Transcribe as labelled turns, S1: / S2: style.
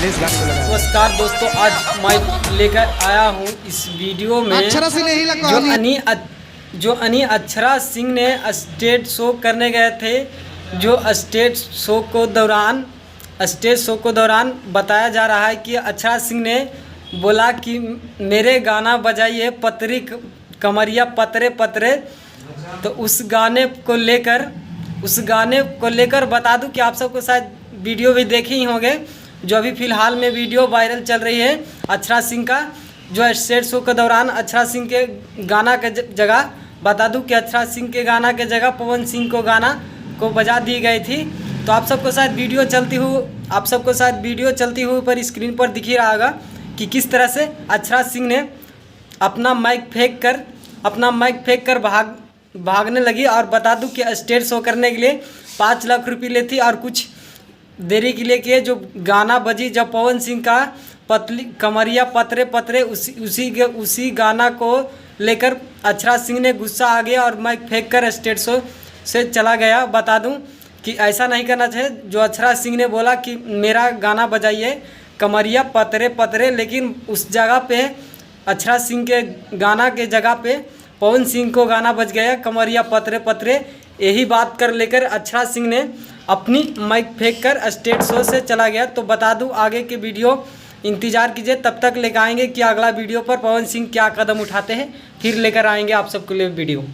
S1: नमस्कार दोस्तों, आज मैं लेकर आया हूँ इस वीडियो में जो अनी अक्षरा सिंह ने स्टेज शो करने गए थे। जो स्टेज शो को दौरान बताया जा रहा है कि अक्षरा सिंह ने बोला कि मेरे गाना बजाइए पतरी कमरिया पतरे पतरे। तो उस गाने को लेकर बता दूं कि आप सबको शायद वीडियो भी देखे ही होंगे। जो अभी फ़िलहाल में वीडियो वायरल चल रही है अक्षरा सिंह का, जो स्टेज शो के दौरान अक्षरा सिंह के गाना के जगह बता दूं कि अक्षरा सिंह के गाना के जगह पवन सिंह को गाना को बजा दी गई थी। तो आप सबको शायद वीडियो चलती हुई पर स्क्रीन पर दिख ही रहा होगा कि किस तरह से अक्षरा सिंह ने अपना माइक फेंक कर भागने लगी। और बता दूं कि स्टेज शो करने के लिए 5 लाख रुपये ली थी और कुछ देरी के लिए किए। जो गाना बजी जब पवन सिंह का पतली कमरिया पतरे पतरे, उसी गाना को लेकर अक्षरा सिंह ने गुस्सा आ गया और माइक फेंक कर स्टेज शो से चला गया। बता दूं कि ऐसा नहीं करना चाहिए। जो अक्षरा सिंह ने बोला कि मेरा गाना बजाइए कमरिया पतरे पतरे, लेकिन उस जगह पे अक्षरा सिंह के गाना के जगह पे पवन सिंह को गाना बज गया कमरिया पतरे पतरे। यही बात कर लेकर अक्षरा सिंह ने अपनी माइक फेंक कर स्टेज शो से चला गया। तो बता दूं आगे के वीडियो इंतज़ार कीजिए, तब तक लेकर आएंगे कि अगला वीडियो पर पवन सिंह क्या कदम उठाते हैं, फिर लेकर आएंगे आप सबके लिए वीडियो।